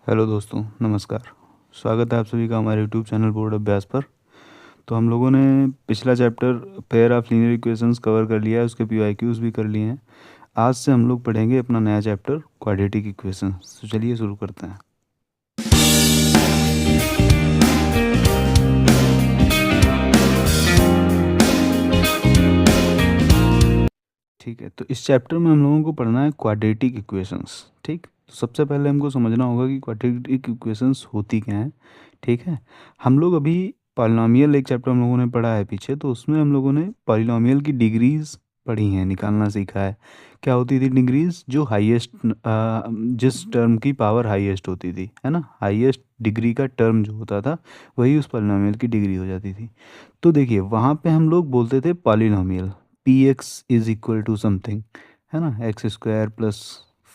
Hello दोस्तों, नमस्कार। स्वागत है आप सभी का हमारे यूट्यूब चैनल बोर्ड अभ्यास पर। तो हम लोगों ने पिछला chapter pair of linear equations cover कर लिया है, उसके पीवाईक्यूज भी कर लिए हैं। आज से हम लोग पढ़ेंगे अपना नया चैप्टर क्वाड्रेटिक इक्वेशंस। तो चलिए शुरू करते हैं। ठीक है, तो इस चैप्टर में हम लोगों को पढ़ना है क्वाड्रेटिक इक्वेशंस। ठीक, तो सबसे पहले हमको समझना होगा कि क्वाड्रेटिक इक्वेशंस होती क्या हैं। ठीक है, हम लोग अभी पॉलिनॉमियल एक चैप्टर हम लोगों ने पढ़ा है पीछे, तो उसमें हम लोगों ने पॉलिनॉमियल की डिग्रीज पढ़ी हैं, निकालना सीखा है। क्या होती थी डिग्रीज? जो हाईएस्ट, जिस टर्म की पावर हाईएस्ट होती थी, है ना, हाईएस्ट डिग्री का टर्म जो होता था वही उस पॉलिनॉमियल की डिग्री हो जाती थी। तो देखिए, वहाँ पे हम लोग बोलते थे polynomial P x is equal to something, है ना, एक्स स्क्वायर प्लस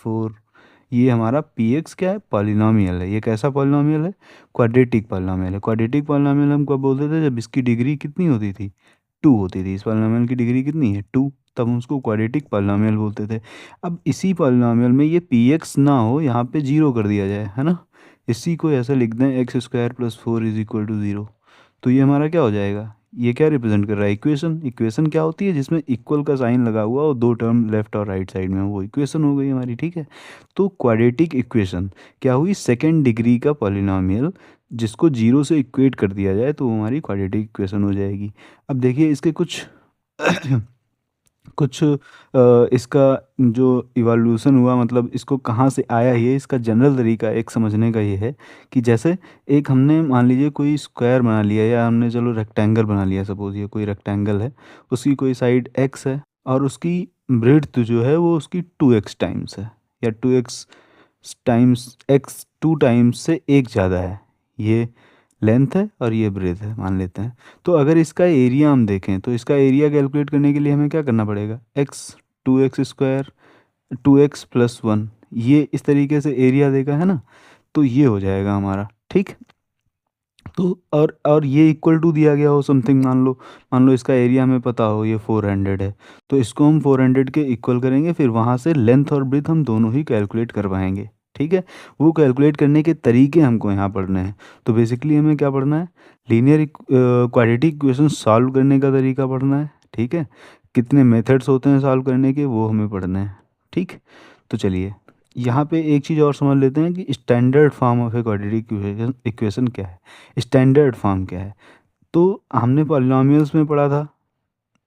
4। ये हमारा पी एक्स क्या है? पॉलिनॉमियल है। ये कैसा पॉलिनॉमियल है? क्वाड्रेटिक पॉलिनॉमियल है। क्वाड्रेटिक पॉलिनॉमियल हम कब बोलते थे? जब इसकी डिग्री कितनी होती थी? 2 होती थी। इस पॉलिनॉमियल की डिग्री कितनी है? 2। तब हम उसको क्वाड्रेटिक पॉलिनॉमियल बोलते थे। अब इसी पॉलिनॉमियल में ये पी एक्स ना हो, यहाँ पे जीरो कर दिया जाए, है ना, इसी को ऐसा लिख दें x square plus 4 is equal to zero. तो ये हमारा क्या हो जाएगा? ये क्या रिप्रेजेंट कर रहा है? इक्वेशन। इक्वेशन क्या होती है? जिसमें इक्वल का साइन लगा हुआ और दो टर्म लेफ्ट और राइट साइड में, वो इक्वेशन हो गई हमारी। ठीक है, तो क्वाड्रेटिक इक्वेशन क्या हुई? सेकेंड डिग्री का पॉलिनॉमियल जिसको जीरो से इक्वेट कर दिया जाए तो वो हमारी क्वाड्रेटिक इक्वेशन हो जाएगी। अब देखिए इसके कुछ कुछ इसका जो इवोल्यूशन हुआ, मतलब इसको कहाँ से आया, ये इसका जनरल तरीका एक समझने का ये है कि जैसे एक हमने मान लीजिए कोई स्क्वायर बना लिया, या हमने चलो रेक्टेंगल बना लिया, सपोज ये कोई रेक्टेंगल है, उसकी कोई साइड एक्स है और उसकी ब्रेड्थ जो है वो उसकी 2x टाइम्स है, या 2x टाइम्स एक्स 2 टाइम्स से एक ज़्यादा है। ये लेंथ है और ये ब्रेथ है मान लेते हैं। तो अगर इसका एरिया हम देखें तो इसका एरिया कैलकुलेट करने के लिए हमें क्या करना पड़ेगा? X 2x square 2x plus 1, ये इस तरीके से एरिया देगा, है ना। तो ये हो जाएगा हमारा। ठीक, तो और ये इक्वल टू दिया गया हो समथिंग, मान लो इसका एरिया हमें पता हो ये 400 है, तो इसको हम 400 के इक्वल करेंगे, फिर वहाँ से लेंथ और ब्रेथ हम दोनों ही कैलकुलेट कर पाएंगे। ठीक है, वो कैलकुलेट करने के तरीके हमको यहाँ पढ़ने हैं। तो बेसिकली हमें क्या पढ़ना है? लीनियर क्वाड्रेटिक इक्वेशन सॉल्व करने का तरीका पढ़ना है। ठीक है, कितने मेथड्स होते हैं सॉल्व करने के, वो हमें पढ़ना है। ठीक, तो चलिए यहाँ पे एक चीज़ और समझ लेते हैं कि standard form of a quadratic equation क्या है। स्टैंडर्ड फॉर्म क्या है? तो हमने पॉलिनॉमियल्स में पढ़ा था।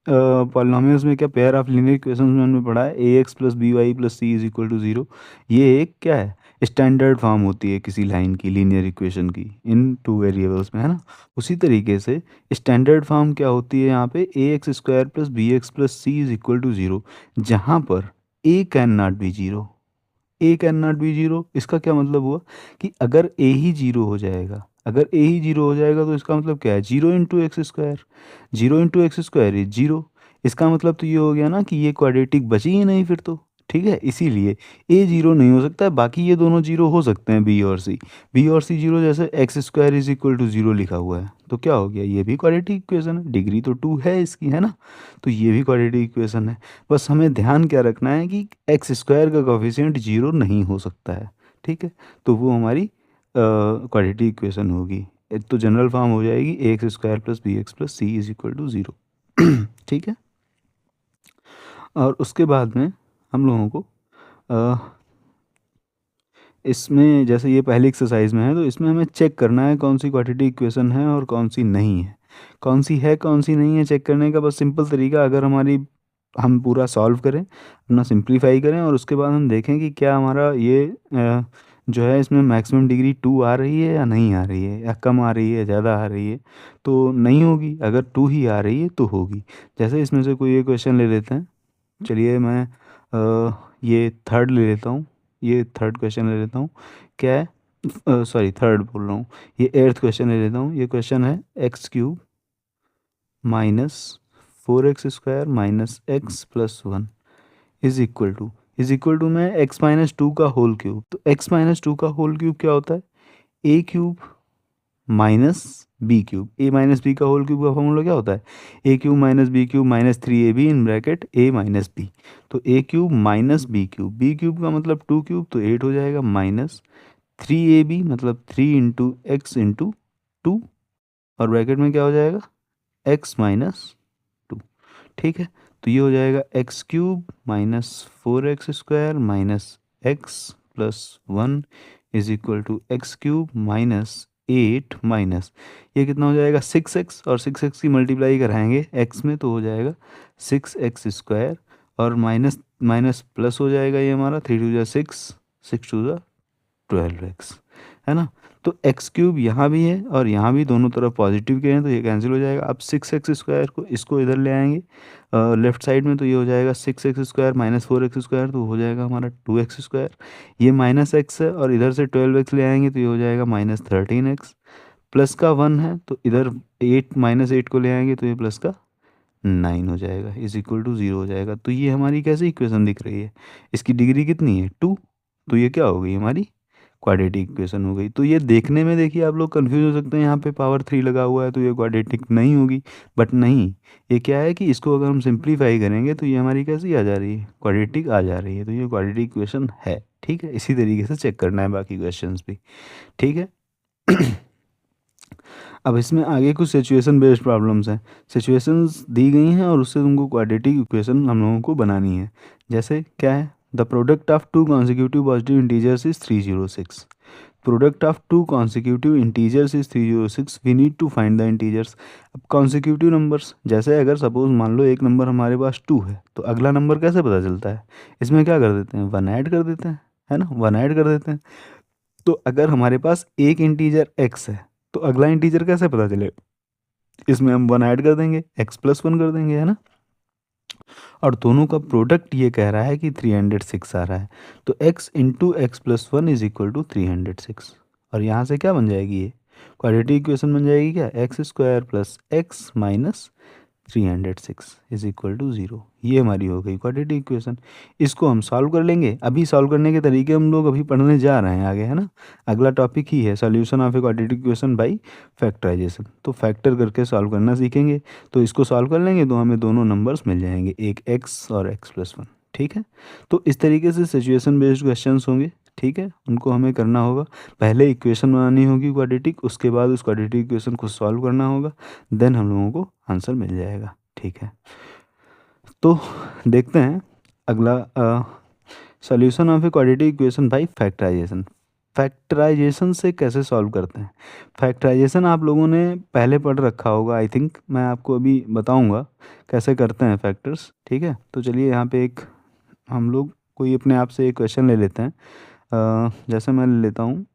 पॉलिनॉमियल्स में क्या, पेयर ऑफ लीनियर इक्वेशंस में हमने पढ़ा है A X plus B Y plus C is equal to zero. ये एक क्या है? स्टैंडर्ड फॉर्म होती है किसी लाइन की, लीनियर इक्वेशन की, इन टू वेरिएबल्स में, है ना। उसी तरीके से स्टैंडर्ड फॉर्म क्या होती है यहाँ पे? A X square plus B X plus C is equal to zero, जहाँ पर A can not be zero. A can not be zero, इसका क्या मतलब हुआ कि अगर ए ही जीरो हो जाएगा, अगर ए ही जीरो हो जाएगा तो इसका मतलब क्या है? Zero into x square, zero into x square is zero. इसका मतलब तो ये हो गया ना कि ये क्वाड्रेटिक बची ही नहीं फिर तो। ठीक है, इसीलिए ए जीरो नहीं हो सकता है, बाकी ये दोनों जीरो हो सकते हैं, बी और सी। बी और सी जीरो, जैसे x square is equal to zero लिखा हुआ है, तो क्या हो गया? ये भी क्वाड्रेटिक इक्वेशन है, डिग्री तो 2 है इसकी, है ना। तो ये भी क्वाड्रेटिक इक्वेशन है। बस हमें ध्यान क्या रखना है कि एक्स स्क्वायर का कोफिशिएंट जीरो नहीं हो सकता है। ठीक है, तो वो हमारी क्वाड्रेटिक इक्वेशन होगी। एक तो जनरल फॉर्म हो जाएगी A X square plus B X plus C is equal to zero. ठीक है, और उसके बाद में हम लोगों को अ, इसमें जैसे ये पहली एक्सरसाइज में है, तो इसमें हमें चेक करना है कौन सी क्वाड्रेटिक इक्वेशन है और कौन सी नहीं है। कौन सी है कौन सी नहीं है चेक करने का बस सिंपल तरीका, अगर हमारी हम पूरा सॉल्व करें, अपना सिंप्लीफाई करें, और उसके बाद हम देखें कि क्या हमारा ये जो है इसमें मैक्सिमम डिग्री 2 आ रही है या नहीं आ रही है, या कम आ रही है, ज़्यादा आ रही है। तो नहीं होगी, अगर 2 ही आ रही है तो होगी। जैसे इसमें से कोई एक क्वेश्चन ले लेते हैं। चलिए मैं ये थर्ड ले लेता हूँ, ये थर्ड क्वेश्चन ले लेता हूँ। क्या है? सॉरी, थर्ड बोल रहा हूँ। ये एट्थ क्वेश्चन ले लेता हूँ। ये क्वेश्चन है X cube minus 4x square minus x plus 1 is equal to में एक्स माइनस टू का होल क्यूब। तो एक्स माइनस टू का होल क्यूब क्या होता है? A cube minus B cube. A minus B का होल क्यूब का formula क्या होता है? A cube minus B cube minus 3ab in bracket A minus B. तो A cube minus B cube, B cube का मतलब 2 क्यूब, तो 8 हो जाएगा, माइनस 3ab मतलब 3 इंटू एक्स इंटू 2 और ब्रैकेट में क्या हो जाएगा x माइनस 2। ठीक है, तो ये हो जाएगा x cube minus 4x² minus x plus 1 is equal to x cube minus 8 minus ये कितना हो जाएगा 6x और 6x की मल्टीप्लाई कराएंगे x में तो हो जाएगा 6x² और माइनस माइनस प्लस हो जाएगा ये हमारा 3 2 6 6 2 12x है ना। तो एक्स क्यूब यहाँ भी है और यहाँ भी दोनों तरफ पॉजिटिव के हैं तो ये कैंसिल हो जाएगा। अब 6x² को इसको इधर ले आएंगे लेफ्ट साइड में तो ये हो जाएगा 6x² माइनस 4x² तो हो जाएगा हमारा 2x²। ये माइनस एक्स है और इधर से 12x ले आएंगे तो ये हो जाएगा माइनस 13x। प्लस का 1 है तो इधर 8 माइनस 8 को ले आएंगे तो ये प्लस का 9 हो जाएगा इज इक्वल टू 0 हो जाएगा। तो ये हमारी कैसी इक्वेशन दिख रही है, इसकी डिग्री कितनी है 2, तो ये क्या हो गई हमारी क्वाड्रेटिक इक्वेशन हो गई। तो ये देखने में देखिए आप लोग कंफ्यूज हो सकते हैं, यहाँ पे पावर 3 लगा हुआ है तो ये क्वाड्रेटिक नहीं होगी, बट नहीं, ये क्या है कि इसको अगर हम सिंप्लीफाई करेंगे तो ये हमारी कैसी आ जा रही है क्वाड्रेटिक आ जा रही है। तो ये क्वाड्रेटिक इक्वेशन है। ठीक है, इसी तरीके से चेक करना है बाकी क्वेश्चंस भी। ठीक है अब इसमें आगे कुछ सिचुएशन बेस्ड प्रॉब्लम्स हैं। सिचुएशंस दी गई हैं और उससे तुमको क्वाड्रेटिक इक्वेशन हम लोगों को बनानी है। जैसे क्या है, the product of two consecutive positive integers is 306। Product of two consecutive integers is 306, we need to find the integers. अब कॉन्सिक्यूटिव नंबर्स जैसे अगर सपोज मान लो एक नंबर हमारे पास 2 है तो अगला नंबर कैसे पता चलता है, इसमें क्या कर देते हैं 1 ऐड कर देते हैं, है ना, 1 ऐड कर देते हैं। तो अगर हमारे पास एक इंटीजर x है तो अगला इंटीजर कैसे पता चलेगा, इसमें हम 1 ऐड कर देंगे x प्लस 1 कर देंगे, है ना। और दोनों का प्रोडक्ट ये कह रहा है कि 306 आ रहा है तो x into x plus 1 is equal to 306। और यहाँ से क्या बन जाएगी, ये क्वाड्रेटिक इक्वेशन बन जाएगी क्या, x² plus x minus 306 is equal to 0। ये हमारी हो गई क्वाड्रेटिक इक्वेशन। इसको हम सॉल्व कर लेंगे, अभी सॉल्व करने के तरीके हम लोग अभी पढ़ने जा रहे हैं आगे, है ना। अगला टॉपिक ही है solution of a quadratic equation by factorisation, तो फैक्टर करके सॉल्व करना सीखेंगे। तो इसको सॉल्व कर लेंगे तो हमें दोनों नंबर्स मिल जाएंगे, एक x और x प्लस 1। ठीक है, तो इस तरीके से सिचुएशन बेस्ड क्वेश्चंस होंगे। ठीक है, उनको हमें करना होगा, पहले इक्वेशन बनानी होगी क्वाड्रेटिक, उसके बाद उस क्वाड्रेटिक इक्वेशन को सॉल्व करना होगा, देन हम लोगों को आंसर मिल जाएगा। ठीक है, तो देखते हैं अगला solution of a quadratic equation by factorisation. Factorisation से कैसे सॉल्व करते हैं, फैक्टराइजेशन आप लोगों ने पहले पढ़ रखा होगा आई थिंक, मैं आपको अभी बताऊंगा कैसे करते हैं फैक्टर्स। ठीक है, तो चलिए यहाँ पे एक हम लोग कोई अपने आप से एक क्वेश्चन ले लेते हैं। जैसे मैं ले लेता हूँ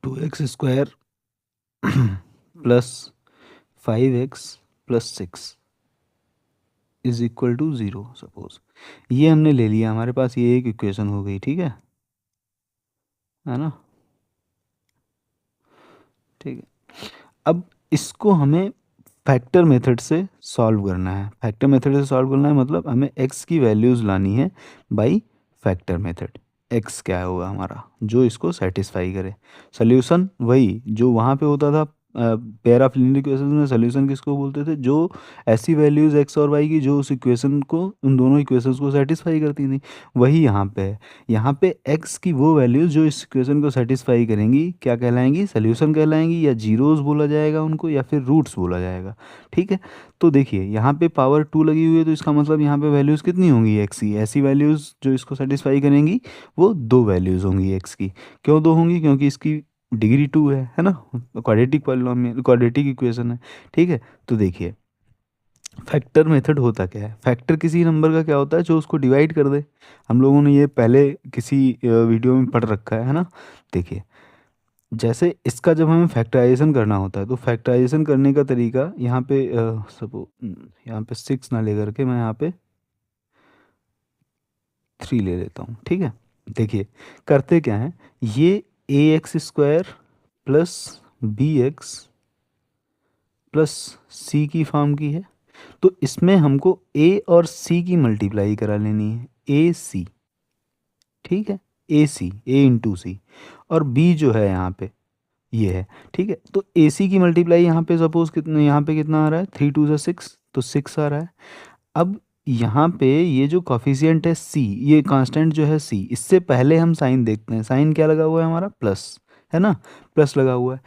2x² plus 5x plus 6 is equal to 0 suppose. ये हमने ले लिया, हमारे पास ये एक इक्वेशन हो गई। ठीक है ना। ठीक है, अब इसको हमें फैक्टर मेथड से सॉल्व करना है। फैक्टर मेथड से सॉल्व करना है मतलब हमें x की वैल्यूज़ लानी है बाय फैक्टर मेथड। x क्या होगा हमारा जो इसको सेटिस्फाई करे, सोल्यूशन वही जो वहाँ पे होता था पेयर ऑफ लीनियर इक्वेशन में। सोल्यूशन किसको बोलते थे, जो ऐसी वैल्यूज़ x और y की जो उस इक्वेशन को, उन दोनों इक्वेशंस को सेटिस्फाई करती थी, वही यहाँ पे है। यहाँ पे x की वो वैल्यूज़ जो इस इक्वेशन को सेटिस्फाई करेंगी क्या कहलाएंगी, सोल्यूशन कहलाएंगी, या जीरोस बोला जाएगा उनको, या फिर रूट्स बोला जाएगा। ठीक है, तो देखिए यहाँ पे पावर 2 लगी हुई है तो इसका मतलब यहाँ पे वैल्यूज़ कितनी होंगी x की, ऐसी वैल्यूज़ जो इसको सेटिस्फाई करेंगी वो 2 वैल्यूज़ होंगी x की। क्यों 2 होंगी, क्योंकि इसकी डिग्री 2 है ना, क्वाड्रेटिक पॉलिनोमियल क्वाड्रेटिक इक्वेशन है। ठीक है, तो देखिए फैक्टर मेथड होता क्या है, फैक्टर किसी नंबर का क्या होता है जो उसको डिवाइड कर दे। हम लोगों ने ये पहले किसी वीडियो में पढ़ रखा है ना। देखिए जैसे इसका जब हमें फैक्टराइजेशन करना होता है तो फैक्टराइजेशन करने का तरीका यहाँ पे यहाँ पे 6 ना लेकर के मैं यहाँ पे 3 ले लेता हूँ। ठीक है, देखिए करते क्या है, ये ax² plus bx plus c की फॉर्म की है, तो इसमें हमको a और c की मल्टीप्लाई करा लेनी है, ए सी। ठीक है, ए सी, a इंटू सी, और b जो है यहाँ पे ये है। ठीक है, तो ए सी की मल्टीप्लाई यहाँ पे सपोज कितने, यहाँ पे कितना आ रहा है 3 2 6, तो 6 आ रहा है। अब यहाँ पे ये जो कॉफिशिएंट है c, ये कांस्टेंट जो है c, इससे पहले हम साइन देखते हैं। साइन क्या लगा हुआ है हमारा? प्लस, है ना? प्लस लगा हुआ है।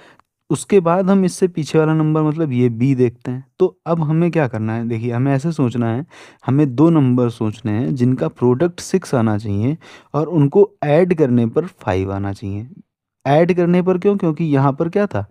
उसके बाद हम इससे पीछे वाला नंबर मतलब ये b देखते हैं। तो अब हमें क्या करना है, देखिए हमें ऐसे सोचना है, हमें दो नंबर सोचने हैं जिनका प्रोडक्ट 6 आना चाहिए और उनको ऐड करने पर 5 आना चाहिए। ऐड करने पर क्यों? क्योंकि यहाँ पर क्या था?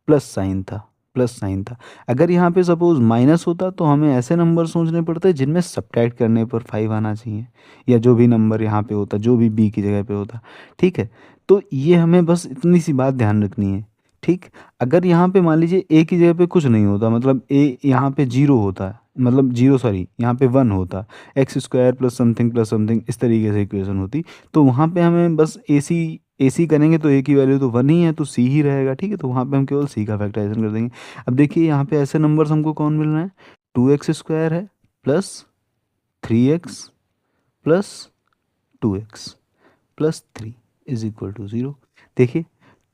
प्लस साइन था, प्लस साइन था। अगर यहाँ पे सपोज माइनस होता तो हमें ऐसे नंबर सोचने पड़ते जिनमें सब्ट्रैक्ट करने पर 5 आना चाहिए, या जो भी नंबर यहाँ पे होता, जो भी b की जगह पे होता। ठीक है, तो ये हमें बस इतनी सी बात ध्यान रखनी है। ठीक, अगर यहाँ पे मान लीजिए a की जगह पे कुछ नहीं होता, मतलब a यहाँ पे जीरो होता है, मतलब जीरो सॉरी यहाँ पे 1 होता, एक्स स्क्वायर प्लस समथिंग इस तरीके से इक्वेशन होती, तो वहाँ पे हमें बस ए सी करेंगे तो ए की वैल्यू तो 1 ही है, तो सी ही रहेगा। ठीक है, तो वहाँ पे हम केवल सी का फैक्टराइजेशन कर देंगे। अब देखिए यहाँ पे ऐसे नंबर्स हमको कौन मिल रहे हैं? 2x स्क्वायर है plus 3x plus 2x plus 3 is equal to 0। देखिए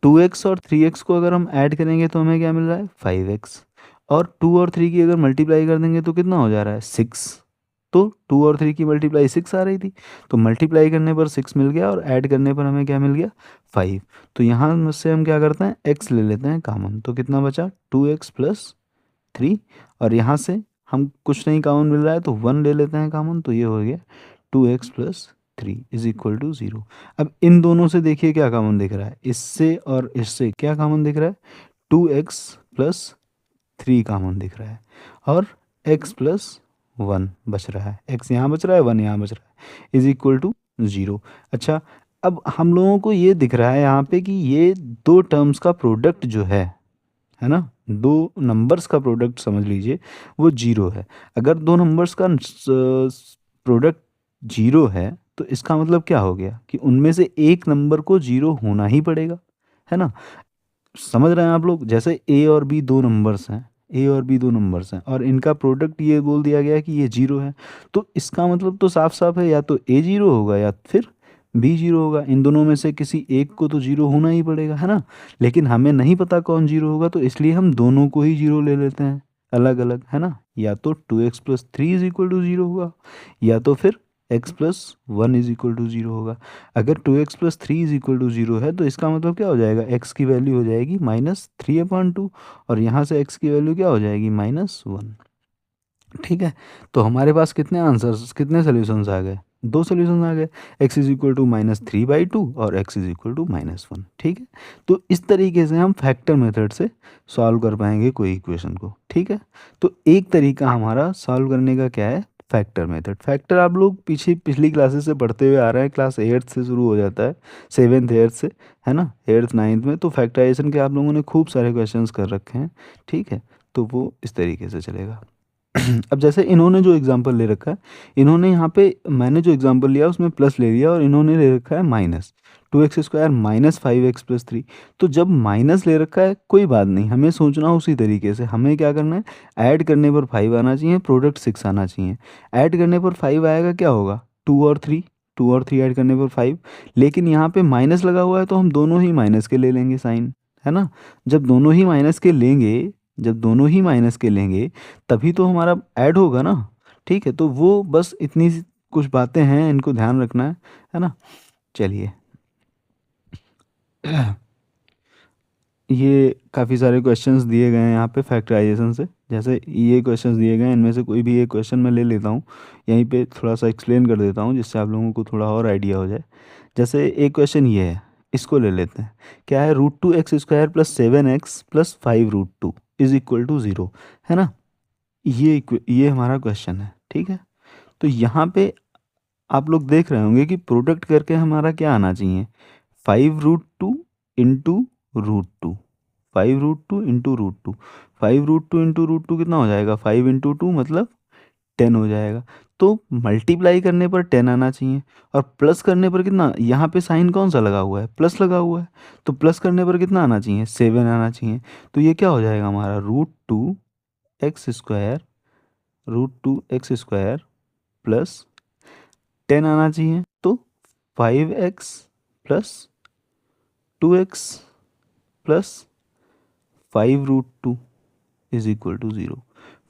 2x और 3x को अगर हम ऐड करेंगे तो हमें क्या मिल रहा है? 5x। और 2 और 3 की अगर मल्टीप्लाई कर देंगे तो कितना हो जा रहा है? 6। तो 2 और 3 की मल्टीप्लाई 6 आ रही थी, तो मल्टीप्लाई करने पर 6 मिल गया और ऐड करने पर हमें क्या मिल गया? 5। तो यहाँ से हम क्या करते हैं? x ले लेते हैं कॉमन, तो कितना बचा? 2x plus 3। और यहाँ से हम कुछ नहीं कॉमन मिल रहा है तो 1 ले लेते हैं कॉमन, तो ये हो गया 2x plus 3 is equal to 0। अब इन दोनों से देखिए क्या कॉमन दिख रहा है, इससे और इससे क्या कॉमन दिख रहा है? 2x प्लस 3 कॉमन दिख रहा है, और x प्लस 1 बच रहा है। x यहाँ बच रहा है, 1 यहाँ बच रहा है, इज इक्वल टू 0। अच्छा, अब हम लोगों को ये दिख रहा है यहाँ पे कि ये दो टर्म्स का प्रोडक्ट जो है ना, दो नंबर्स का प्रोडक्ट समझ लीजिए वो जीरो है। अगर दो नंबर्स का प्रोडक्ट जीरो है तो इसका मतलब क्या हो गया कि उनमें से एक नंबर को जीरो होना ही पड़ेगा, है ना? समझ रहे हैं आप लोग? जैसे ए और बी दो नंबर्स हैं, ए और बी दो नंबर्स हैं और इनका प्रोडक्ट ये बोल दिया गया है कि ये जीरो है, तो इसका मतलब तो साफ साफ है, या तो ए जीरो होगा या फिर बी जीरो होगा। इन दोनों में से किसी एक को तो जीरो होना ही पड़ेगा, है ना? लेकिन हमें नहीं पता कौन जीरो होगा, तो इसलिए हम दोनों को ही जीरो ले लेते हैं अलग अलग, है ना? या तो 2x plus 3 is equal to 0 होगा, या तो फिर x plus 1 is equal to 0 होगा। अगर 2x plus 3 is equal to 0 है तो इसका मतलब क्या हो जाएगा? x की वैल्यू हो जाएगी -3/2, और यहाँ से x की वैल्यू क्या हो जाएगी? -1। ठीक है, तो हमारे पास कितने आंसर्स, कितने सोल्यूशंस आ गए? दो सोल्यूशन आ गए, x इज इक्वल टू -3/2 और x इज इक्वल टू -1। ठीक है, तो इस तरीके से हम फैक्टर मेथड से सॉल्व कर पाएंगे कोई इक्वेशन को। ठीक है, तो एक तरीका हमारा सॉल्व करने का क्या है? Factor method. फैक्टर आप लोग पिछली क्लासेस से पढ़ते हुए आ रहे हैं, क्लास 8th से शुरू हो जाता है, 7th 8th से, है ना? 8th 9th में तो फैक्टराइजेशन के आप लोगों ने खूब सारे क्वेश्चंस कर रखे हैं। ठीक है, तो वो इस तरीके से चलेगा। अब जैसे इन्होंने जो एग्जांपल ले रखा है, इन्होंने यहाँ पे, मैंने जो एग्जांपल लिया उसमें प्लस ले लिया और इन्होंने ले रखा है minus 2x square -5x plus 3। तो जब माइनस ले रखा है कोई बात नहीं, हमें सोचना उसी तरीके से। हमें क्या करना है? ऐड करने पर 5 आना चाहिए, प्रोडक्ट 6 आना चाहिए। ऐड करने पर 5 आएगा, क्या होगा? 2 और 3 ऐड करने पर 5। लेकिन यहाँ पे माइनस लगा हुआ है तो हम दोनों ही माइनस के ले लेंगे साइन, है ना? जब दोनों ही माइनस के लेंगे, जब दोनों ही माइनस के लेंगे तभी तो हमारा ऐड होगा ना। ठीक है, तो वो बस इतनी कुछ बातें हैं, इनको ध्यान रखना है ना? चलिए, ये काफ़ी सारे क्वेश्चंस दिए गए हैं यहाँ पे फैक्टराइजेशन से। जैसे ये क्वेश्चंस दिए गए हैं, इनमें से कोई भी एक क्वेश्चन मैं ले लेता हूँ, यहीं पे थोड़ा सा एक्सप्लेन कर देता हूँ जिससे आप लोगों को थोड़ा और आइडिया हो जाए। जैसे एक क्वेश्चन ये है, इसको ले लेते हैं। क्या है? √2x² plus 7x plus 5√2 is equal to 0, है ना? ये हमारा क्वेश्चन है। ठीक है, तो यहाँ पे आप लोग देख रहे होंगे कि प्रोडक्ट करके हमारा क्या आना चाहिए? 5√2 इंटू √2, 5√2 इंटू √2, 5√2 इंटू √2 कितना हो जाएगा? 5 इंटू 2 मतलब 10 हो जाएगा। तो मल्टीप्लाई करने पर 10 आना चाहिए, और प्लस करने पर कितना? यहाँ पे साइन कौन सा लगा हुआ है? प्लस लगा हुआ है, तो प्लस करने पर कितना आना चाहिए? 7 आना चाहिए। तो ये क्या हो जाएगा हमारा? √2x² प्लस 10 आना चाहिए, तो 5x plus 2x plus 5√2 is equal to 0।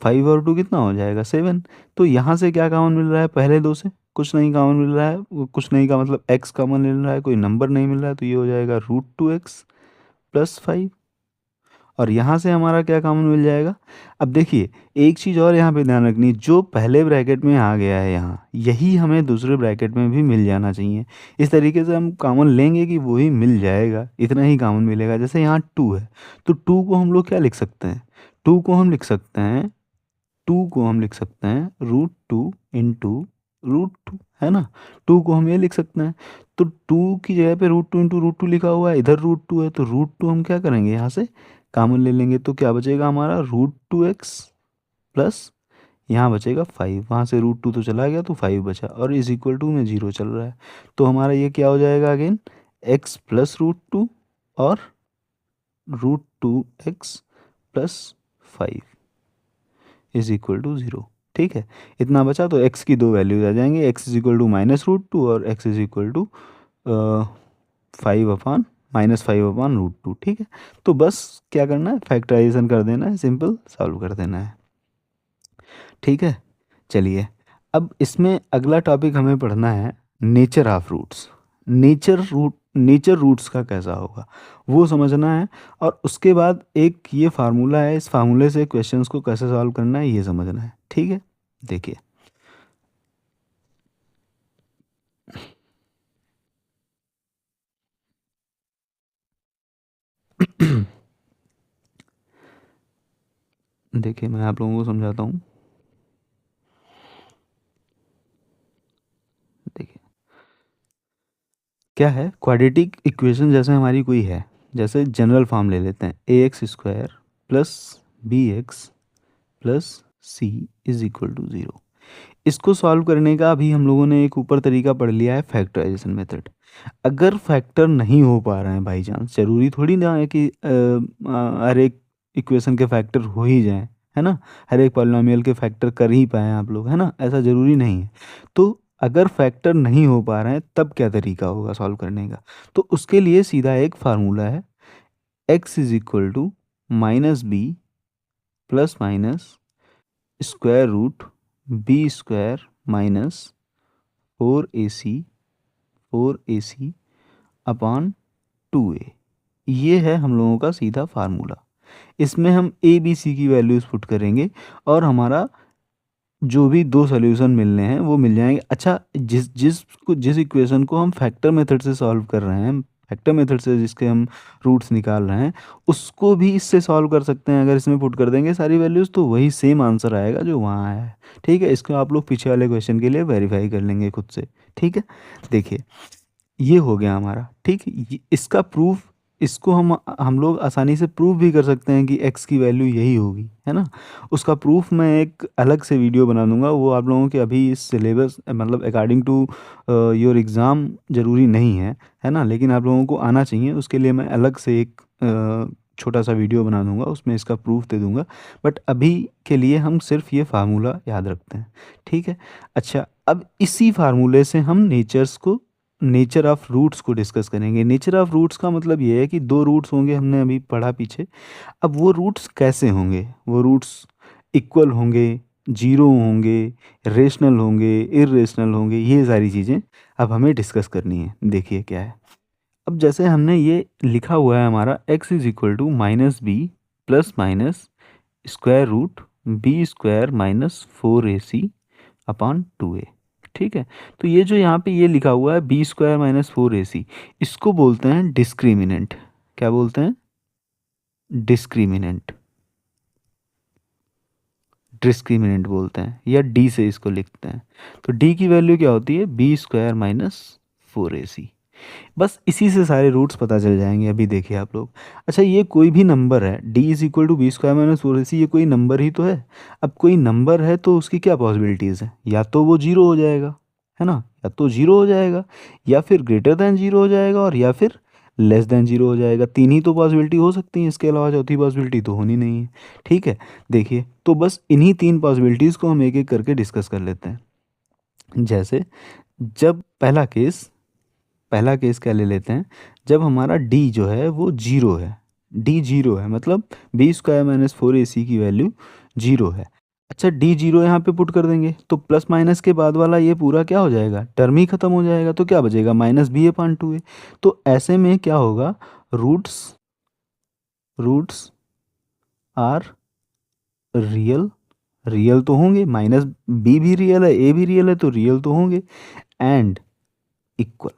5 और 2 कितना हो जाएगा 7। तो यहाँ से क्या कॉमन मिल रहा है, पहले दो से कुछ नहीं कॉमन मिल रहा है, वो कुछ नहीं का मतलब x कॉमन मिल रहा है, कोई नंबर नहीं मिल रहा है, तो ये हो जाएगा √2x प्लस 5। और यहाँ से हमारा क्या कॉमन मिल जाएगा। अब देखिए एक चीज़ और यहाँ पे ध्यान रखनी है, जो पहले ब्रैकेट में आ गया है यहाँ, यही हमें दूसरे ब्रैकेट में भी मिल जाना चाहिए। इस तरीके से हम कॉमन लेंगे कि वही मिल जाएगा, इतना ही कॉमन मिलेगा। जैसे यहाँ 2 है, तो 2 को हम लोग क्या लिख सकते हैं, 2 को हम लिख सकते हैं, 2 को हम लिख सकते हैं √2 इंटू √2, है ना। 2 को हम ये लिख सकते हैं, तो 2 की जगह पे √2 इंटू √2 लिखा हुआ है, इधर √2 है, तो √2 हम क्या करेंगे यहाँ से कॉमन ले लेंगे, तो क्या बचेगा हमारा √2x प्लस यहाँ बचेगा 5, वहाँ से √2 तो चला गया तो 5 बचा, और इज इक्वल टू में 0 चल रहा है, तो हमारा ये क्या हो जाएगा अगेन x प्लस √2 और √2x plus 5 is equal to 0। ठीक है, इतना बचा, तो x की दो वैल्यूज आ जाएंगे, x इज इक्वल टू -√2 और x इज इक्वल टू 5/-√2। ठीक है, तो बस क्या करना है, फैक्टराइजेशन कर देना है, सिंपल सॉल्व कर देना है। ठीक है, चलिए अब इसमें अगला टॉपिक हमें पढ़ना है nature of roots. Nature roots का कैसा होगा वो समझना है, और उसके बाद एक ये फार्मूला है, इस फार्मूले से क्वेश्चंस को कैसे सॉल्व करना है ये समझना है। ठीक है, देखिए देखिए मैं आप लोगों को समझाता हूँ। देखिए क्या है, क्वाड्रेटिक इक्वेशन जैसे हमारी कोई है, जैसे जनरल फॉर्म ले लेते हैं ax² plus bx plus C is equal to 0। इसको सॉल्व करने का अभी हम लोगों ने एक ऊपर तरीका पढ़ लिया है, फैक्टराइजेशन मेथड। अगर फैक्टर नहीं हो पा रहे हैं बाई चांस, जरूरी थोड़ी ना है कि हर एक इक्वेशन के फैक्टर हो ही जाएं, है ना, हर एक पॉलिनॉमियल के फैक्टर कर ही पाएँ आप लोग, है ना, ऐसा ज़रूरी नहीं है। तो अगर फैक्टर नहीं हो पा रहे हैं तब क्या तरीका होगा सॉल्व करने का, तो उसके लिए सीधा एक फार्मूला है, x इज इक्वल टू -b plus minus square root b² minus 4ac upon 2a। ये है हम लोगों का सीधा फार्मूला। इसमें हम ए बी सी की वैल्यूज़ पुट करेंगे और हमारा जो भी दो सॉल्यूशन मिलने हैं वो मिल जाएंगे। अच्छा, जिस इक्वेशन को हम फैक्टर मेथड से सॉल्व कर रहे हैं, फैक्टर मेथड से जिसके हम रूट्स निकाल रहे हैं, उसको भी इससे सॉल्व कर सकते हैं। अगर इसमें पुट कर देंगे सारी वैल्यूज़ तो वही सेम आंसर आएगा जो वहाँ आया है। ठीक है, इसको आप लोग पीछे वाले क्वेश्चन के लिए वेरीफाई कर लेंगे खुद से। ठीक है, देखिए ये हो गया हमारा। ठीक, इसका प्रूफ, इसको हम लोग आसानी से प्रूफ भी कर सकते हैं कि x की वैल्यू यही होगी, है ना। उसका प्रूफ मैं एक अलग से वीडियो बना दूंगा, वो आप लोगों के अभी इस सिलेबस मतलब अकॉर्डिंग टू योर एग्ज़ाम ज़रूरी नहीं है ना, लेकिन आप लोगों को आना चाहिए, उसके लिए मैं अलग से एक छोटा सा वीडियो बना दूंगा, उसमें इसका प्रूफ दे दूंगा। बट अभी के लिए हम सिर्फ ये फार्मूला याद रखते हैं। ठीक है, अच्छा अब इसी फार्मूले से हम नेचर ऑफ रूट्स को डिस्कस करेंगे। नेचर ऑफ रूट्स का मतलब ये है कि दो रूट्स होंगे, हमने अभी पढ़ा पीछे। अब वो रूट्स कैसे होंगे, वो रूट्स इक्वल होंगे, जीरो होंगे, रेशनल होंगे, इरेशनल होंगे, ये सारी चीज़ें अब हमें डिस्कस करनी है। देखिए क्या है, अब जैसे हमने ये लिखा हुआ है हमारा x इज इक्वल टू -b plus minus square root b² minus 4ac upon 2a। ठीक है, तो ये जो यहाँ पे ये लिखा हुआ है b² माइनस 4ac, इसको बोलते हैं डिस्क्रिमिनेंट। क्या बोलते हैं, डिस्क्रिमिनेंट, डिस्क्रिमिनेंट बोलते हैं, या d से इसको लिखते हैं। तो d की वैल्यू क्या होती है, b² माइनस 4ac। बस इसी से सारे रूट्स पता चल जाएंगे। अभी देखिए आप लोग, अच्छा ये कोई भी नंबर है, d is equal to b² minus 4ac, ये कोई नंबर ही तो है। अब कोई नंबर है तो उसकी क्या पॉसिबिलिटीज़ है, या तो वो जीरो हो जाएगा, है ना, या तो जीरो हो जाएगा, या फिर ग्रेटर देन जीरो हो जाएगा, और या फिर लेस देन जीरो हो जाएगा। तीन ही तो पॉसिबिलिटी हो सकती हैं, इसके अलावा चौथी पॉसिबिलिटी तो होनी नहीं है। ठीक है, देखिए तो बस इन्हीं तीन पॉसिबिलिटीज़ को हम एक एक करके डिस्कस कर लेते हैं। जैसे जब पहला केस क्या ले लेते हैं, जब हमारा d जो है वो जीरो है, d जीरो है, मतलब b² माइनस 4ac की वैल्यू जीरो है। अच्छा डी जीरो यहाँ पे पुट कर देंगे तो प्लस माइनस के बाद वाला ये पूरा क्या हो जाएगा, टर्म ही खत्म हो जाएगा, तो क्या बचेगा minus b upon two a. तो ऐसे में क्या होगा, roots roots are real, real तो होंगे, माइनस बी भी रियल है ए भी रियल है तो रियल तो होंगे, एंड इक्वल।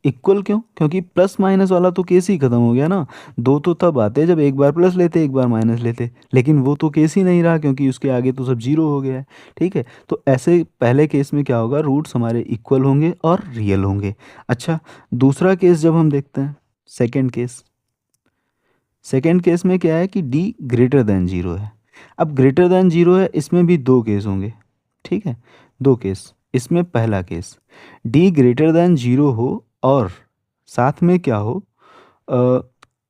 इक्वल क्यों, क्योंकि प्लस माइनस वाला तो केस ही खत्म हो गया ना। दो तो तब आते जब एक बार प्लस लेते एक बार माइनस लेते, लेकिन वो तो केस ही नहीं रहा क्योंकि उसके आगे तो सब जीरो हो गया है। ठीक है, तो ऐसे पहले केस में क्या होगा, रूट्स हमारे इक्वल होंगे और रियल होंगे। अच्छा दूसरा केस जब हम देखते हैं, सेकेंड केस, सेकेंड केस में क्या है कि डी ग्रेटर देन जीरो है। अब ग्रेटर देन जीरो है, इसमें भी दो केस होंगे। ठीक है, दो केस, इसमें पहला case D greater than zero हो और साथ में क्या हो, अ,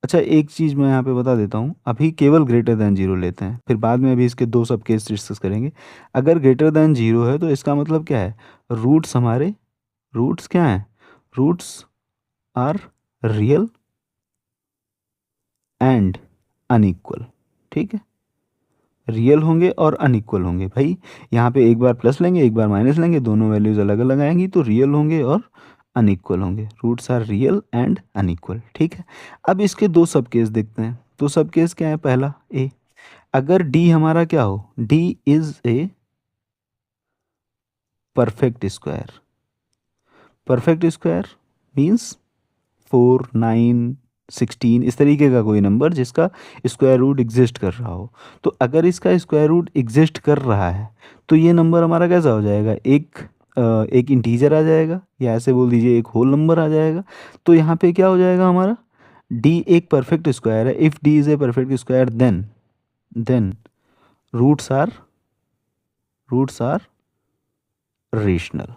अच्छा एक चीज़ मैं यहाँ पे बता देता हूँ, अभी केवल ग्रेटर देन जीरो लेते हैं, फिर बाद में अभी इसके दो सब केस डिस्कस करेंगे। अगर ग्रेटर देन जीरो है तो इसका मतलब क्या है, रूट्स हमारे, रूट्स क्या हैं, roots are real and unequal. ठीक है, रियल होंगे और अनइक्वल होंगे भाई। यहाँ पे एक बार प्लस लेंगे एक बार माइनस लेंगे, दोनों वैल्यूज अलग अलग आएंगी तो रियल होंगे और अनइक्वल होंगे, roots are real and unequal. ठीक है, अब इसके दो सब केस देखते हैं। तो सब केस क्या है, पहला ए, अगर डी हमारा क्या हो, D is a perfect square, perfect square means 4 9 16 इस तरीके का कोई नंबर जिसका स्क्वायर रूट एग्जिस्ट कर रहा हो। तो अगर इसका स्क्वायर रूट एग्जिस्ट कर रहा है तो ये नंबर हमारा कैसा हो जाएगा, एक इंटीजर आ जाएगा, या ऐसे बोल दीजिए एक होल नंबर आ जाएगा। तो यहाँ पे क्या हो जाएगा हमारा, डी एक परफेक्ट स्क्वायर है, if d is a perfect square then roots are roots are rational.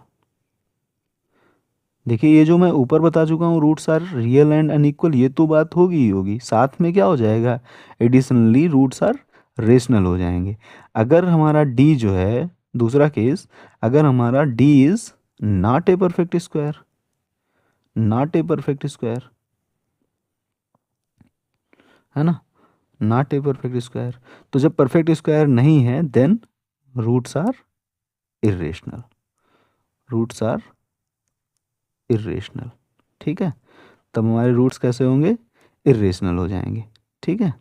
देखिए ये जो मैं ऊपर बता चुका हूँ, roots are real and unequal, ये तो बात होगी ही होगी, साथ में क्या हो जाएगा, एडिशनली रूट्स आर रेशनल हो जाएंगे। अगर हमारा डी जो है, दूसरा केस, अगर हमारा D is not a perfect square, not a perfect square, है ना, नॉट ए परफेक्ट स्क्वायर, तो जब परफेक्ट स्क्वायर नहीं है then roots are irrational, roots are irrational. ठीक है, तब हमारे रूट्स कैसे होंगे, इरेशनल हो जाएंगे। ठीक है,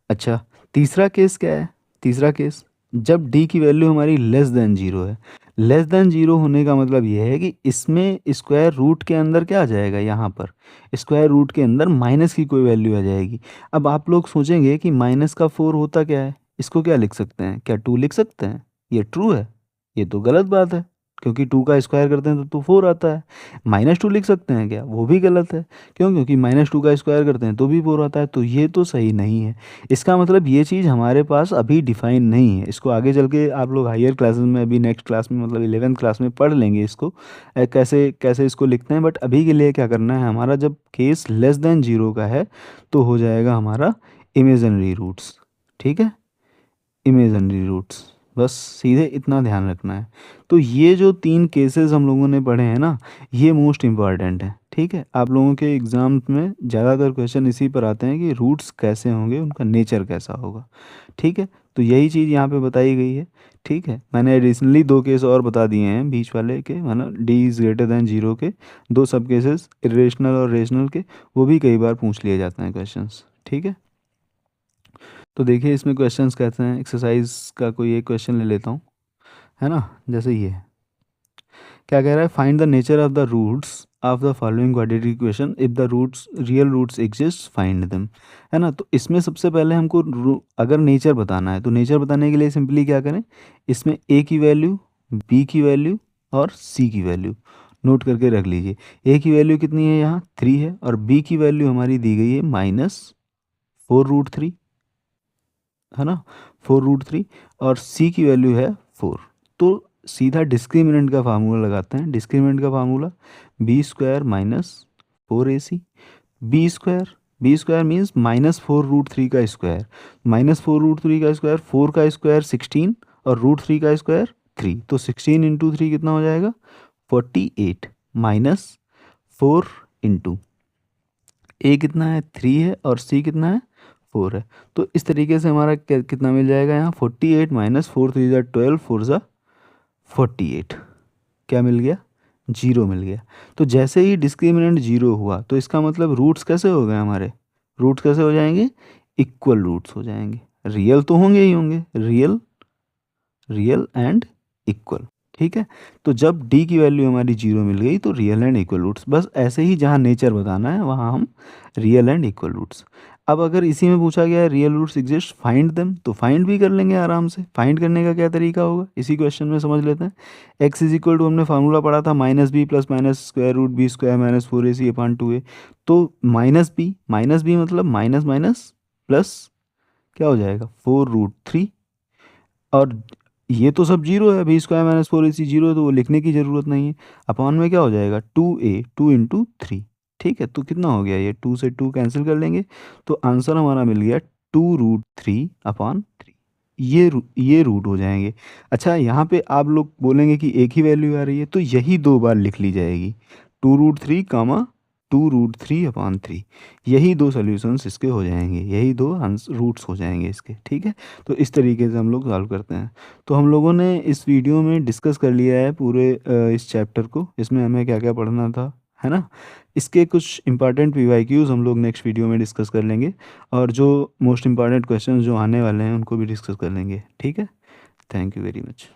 अच्छा तीसरा केस क्या है, तीसरा केस जब d की वैल्यू हमारी लेस देन जीरो है। लेस देन जीरो होने का मतलब यह है कि इसमें स्क्वायर रूट के अंदर क्या आ जाएगा, यहाँ पर स्क्वायर रूट के अंदर माइनस की कोई वैल्यू आ जाएगी। अब आप लोग सोचेंगे कि माइनस का 4 होता क्या है, इसको क्या लिख सकते हैं, क्या 2 लिख सकते हैं, ये ट्रू है, ये तो गलत बात है, क्योंकि 2 का स्क्वायर करते हैं तो 4 आता है। -2 लिख सकते हैं क्या, वो भी गलत है, क्यों, क्योंकि -2 का स्क्वायर करते हैं तो भी 4 आता है, तो ये तो सही नहीं है। इसका मतलब ये चीज़ हमारे पास अभी डिफाइन नहीं है, इसको आगे चल के आप लोग हायर क्लासेस में, अभी नेक्स्ट क्लास में मतलब 11th क्लास में पढ़ लेंगे इसको, कैसे कैसे इसको लिखते हैं। बट अभी के लिए क्या करना है, हमारा जब केस लेस देन जीरो का है तो हो जाएगा हमारा इमेजिनरी रूट्स। ठीक है, इमेजिनरी रूट्स, बस सीधे इतना ध्यान रखना है। तो ये जो तीन केसेस हम लोगों ने पढ़े हैं ना, ये मोस्ट इम्पॉर्टेंट है। ठीक है, आप लोगों के एग्ज़ाम में ज़्यादातर क्वेश्चन इसी पर आते हैं कि रूट्स कैसे होंगे, उनका नेचर कैसा होगा। ठीक है, तो यही चीज़ यहाँ पे बताई गई है। ठीक है, मैंने एडिशनली दो केस और बता दिए हैं बीच वाले के, मतलब D is greater than zero के दो सब केसेस, इरेशनल और रेशनल के, वो भी कई बार पूछ लिए जाते हैं क्वेश्चंस। ठीक है, तो देखिए इसमें क्वेश्चंस कहते हैं, एक्सरसाइज का कोई एक क्वेश्चन ले लेता हूँ, है ना, जैसे ये क्या कह रहा है, find the nature of the roots of the following quadratic equation, if the roots real roots exist find them. है ना, तो इसमें सबसे पहले हमको अगर नेचर बताना है तो नेचर बताने के लिए सिंपली क्या करें, इसमें ए की वैल्यू, बी की वैल्यू और सी की वैल्यू नोट करके रख लीजिए। ए की वैल्यू कितनी है, यहाँ 3 है, और बी की वैल्यू हमारी दी गई है -4√3, है ना, 4√3, और सी की वैल्यू है 4। तो सीधा डिस्क्रिमिनेंट का फार्मूला लगाते हैं। डिस्क्रिमिनेंट का formula b² - 4ac, B square means -4√3 का स्क्वायर, -4√3 का स्क्वायर, 4 का स्क्वायर 16 और √3 का स्क्वायर 3, तो 16 इंटू 3 कितना हो जाएगा 48, -4 इंटू ए कितना है 3 है और सी कितना है 4 है। तो इस तरीके से हमारा कितना मिल जाएगा यहाँ 48 माइनस 4 3 ज़ा 12 4 ज़ा 48 क्या मिल गया 0 मिल गया। तो जैसे ही डिस्क्रिमिनेंट 0 हुआ तो इसका मतलब रूट्स कैसे हो गए हमारे, रूट्स कैसे हो जाएंगे, इक्वल रूट्स हो जाएंगे। रियल तो होंगे ही होंगे, रियल रियल एंड इक्वल। ठीक है, तो जब d की वैल्यू हमारी 0 मिल गई तो रियल एंड इक्वल रूट्स, बस ऐसे ही जहाँ नेचर बताना है वहाँ हम रियल एंड इक्वल रूट्स। अब अगर इसी में पूछा गया है real roots exist find them, तो फाइंड भी कर लेंगे आराम से। फाइंड करने का क्या तरीका होगा इसी क्वेश्चन में समझ लेते हैं। x इज इक्वल टू हमने फार्मूला पढ़ा था minus b plus minus square root b square minus 4ac upon 2a। तो माइनस बी मतलब माइनस माइनस प्लस क्या हो जाएगा 4√3, और ये तो सब जीरो है, B square minus 4ac zero है तो वो लिखने की ज़रूरत नहीं है। अपॉन में क्या हो जाएगा 2a 2 इंटू 3। ठीक है, तो कितना हो गया ये 2 से 2 कैंसिल कर लेंगे तो आंसर हमारा मिल गया 2√3 अपॉन 3। ये रूट हो जाएंगे। अच्छा, यहाँ पे आप लोग बोलेंगे कि एक ही वैल्यू आ रही है, तो यही 2 बार लिख ली जाएगी 2√3 कामा 2√3 अपॉन 3। यही 2 सॉल्यूशंस इसके हो जाएंगे, यही 2 रूट्स हो जाएंगे इसके। ठीक है, तो इस तरीके से हम लोग सॉल्व करते हैं। तो हम लोगों ने इस वीडियो में डिस्कस कर लिया है पूरे इस चैप्टर को, इसमें हमें क्या क्या पढ़ना था, है ना। इसके कुछ इंपॉर्टेंट पीवाईक्यूज हम लोग नेक्स्ट वीडियो में डिस्कस कर लेंगे, और जो मोस्ट इंपॉर्टेंट क्वेश्चन जो आने वाले हैं उनको भी डिस्कस कर लेंगे। ठीक है, थैंक यू वेरी मच।